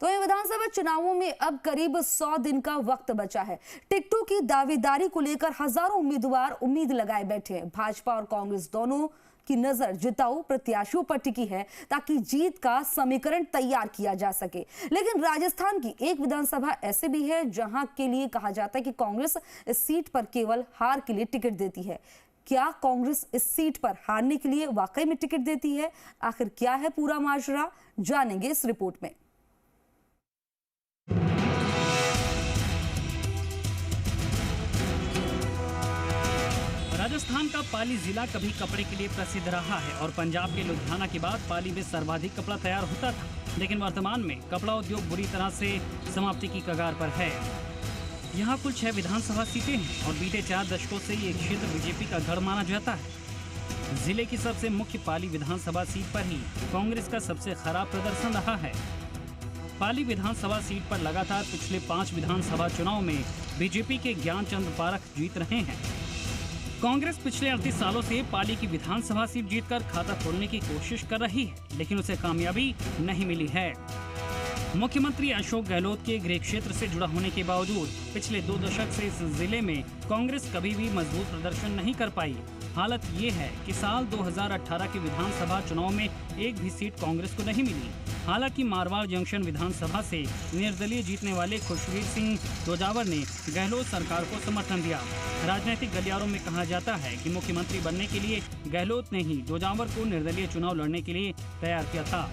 तो ये विधानसभा चुनावों में अब करीब 100 दिन का वक्त बचा है। टिकटों की दावेदारी को लेकर हजारों उम्मीदवार उम्मीद लगाए बैठे हैं। भाजपा और कांग्रेस दोनों की नजर जिताऊ प्रत्याशियों पर टिकी है ताकि जीत का समीकरण तैयार किया जा सके। लेकिन राजस्थान की एक विधानसभा ऐसे भी है जहां के लिए कहा जाता है कि कांग्रेस इस सीट पर केवल हार के लिए टिकट देती है। क्या कांग्रेस इस सीट पर हारने के लिए वाकई में टिकट देती है? आखिर क्या है पूरा माजरा, जानेंगे इस रिपोर्ट में। राजस्थान का पाली जिला कभी कपड़े के लिए प्रसिद्ध रहा है और पंजाब के लुधियाना के बाद पाली में सर्वाधिक कपड़ा तैयार होता था। लेकिन वर्तमान में कपड़ा उद्योग बुरी तरह से समाप्ति की कगार पर है। यहाँ कुल 6 विधानसभा सीटें हैं और बीते 4 दशकों से ये क्षेत्र बीजेपी का गढ़ माना जाता है। जिले की सबसे मुख्य पाली विधानसभा सीट पर ही कांग्रेस का सबसे खराब प्रदर्शन रहा है। पाली विधानसभा सीट पर लगातार पिछले 5 विधानसभा चुनाव में बीजेपी के ज्ञानचंद पारख जीत रहे हैं। कांग्रेस पिछले 38 सालों से पाली की विधानसभा सीट जीतकर खाता खोलने की कोशिश कर रही है, लेकिन उसे कामयाबी नहीं मिली है। मुख्यमंत्री अशोक गहलोत के गृह क्षेत्र से जुड़ा होने के बावजूद पिछले 2 दशक से इस जिले में कांग्रेस कभी भी मजबूत प्रदर्शन नहीं कर पाई। हालत ये है कि साल 2018 के विधानसभा चुनाव में एक भी सीट कांग्रेस को नहीं मिली। हालांकि मारवाड़ जंक्शन विधानसभा से निर्दलीय जीतने वाले खुशवीर सिंह जोजावर ने गहलोत सरकार को समर्थन दिया। राजनीतिक गलियारों में कहा जाता है कि मुख्यमंत्री बनने के लिए गहलोत ने ही जोजावर को निर्दलीय चुनाव लड़ने के लिए तैयार किया था।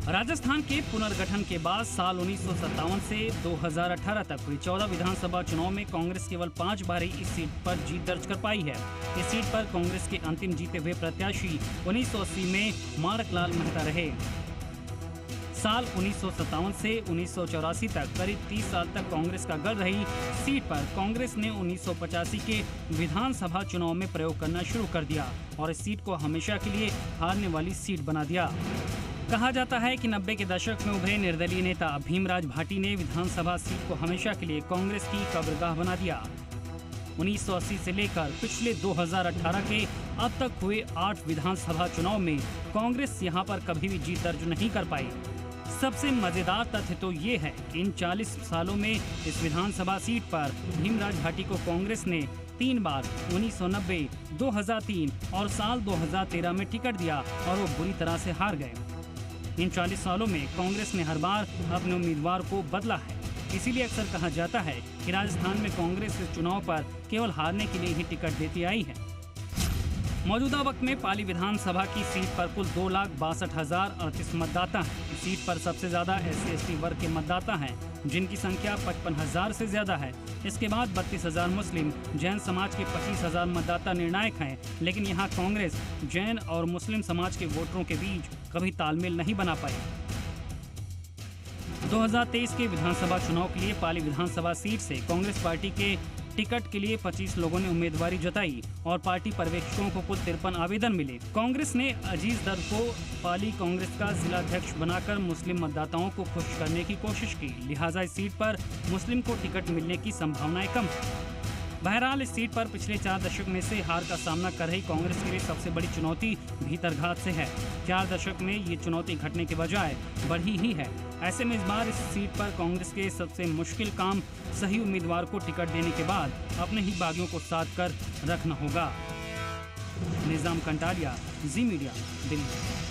राजस्थान के पुनर्गठन के बाद साल 1957 से 2018 तक हुई 14 विधानसभा चुनाव में कांग्रेस केवल 5 बार ही इस सीट पर जीत दर्ज कर पाई है। इस सीट पर कांग्रेस के अंतिम जीते हुए प्रत्याशी 1980 में माणकलाल मेहता रहे। साल 1957 से 1984 तक करीब 30 साल तक कांग्रेस का गढ़ रही सीट पर कांग्रेस ने 1985 के विधानसभा चुनाव में प्रयोग करना शुरू कर दिया और इस सीट को हमेशा के लिए हारने वाली सीट बना दिया। कहा जाता है कि 90 के दशक में उभरे निर्दलीय नेता भीमराज भाटी ने विधानसभा सीट को हमेशा के लिए कांग्रेस की कब्रगाह बना दिया। 1980 से लेकर पिछले 2018 के अब तक हुए 8 विधानसभा चुनाव में कांग्रेस यहां पर कभी भी जीत दर्ज नहीं कर पाई। सबसे मजेदार तथ्य तो ये है कि इन 40 सालों में इस विधानसभा सीट पर भीमराज भाटी को कांग्रेस ने 3 बार 1990, 2003 और साल 2013 में टिकट दिया और वो बुरी तरह से हार गए। इन 40 सालों में कांग्रेस ने हर बार अपने उम्मीदवार को बदला है। इसीलिए अक्सर कहा जाता है कि राजस्थान में कांग्रेस इस चुनाव पर केवल हारने के लिए ही टिकट देती आई है। मौजूदा वक्त में पाली विधानसभा की सीट पर कुल 2,62,038 मतदाता हैं। इस सीट पर सबसे ज्यादा SC/ST वर्ग के मतदाता हैं, जिनकी संख्या 55,000 से ज्यादा है। इसके बाद 32,000 मुस्लिम, जैन समाज के 25,000 मतदाता निर्णायक हैं। लेकिन यहाँ कांग्रेस जैन और मुस्लिम समाज के वोटरों के बीच कभी तालमेल नहीं बना पाई। 2023 के विधानसभा चुनाव के लिए पाली विधानसभा सीट से कांग्रेस पार्टी के टिकट के लिए 25 लोगों ने उम्मीदवारी जताई और पार्टी पर्यवेक्षकों को कुल 53 आवेदन मिले। कांग्रेस ने अजीज दर को पाली कांग्रेस का जिलाध्यक्ष बनाकर मुस्लिम मतदाताओं को खुश करने की कोशिश की, लिहाजा इस सीट पर मुस्लिम को टिकट मिलने की संभावनाएं कम है। बहरहाल इस सीट पर पिछले 4 दशक में से हार का सामना कर रही कांग्रेस के लिए सबसे बड़ी चुनौती भीतरघात से है। 4 दशक में ये चुनौती घटने के बजाय बढ़ी ही है। ऐसे में इस बार इस सीट पर कांग्रेस के सबसे मुश्किल काम सही उम्मीदवार को टिकट देने के बाद अपने ही बागियों को साध कर रखना होगा। निजाम कंटालिया, जी मीडिया, दिल्ली।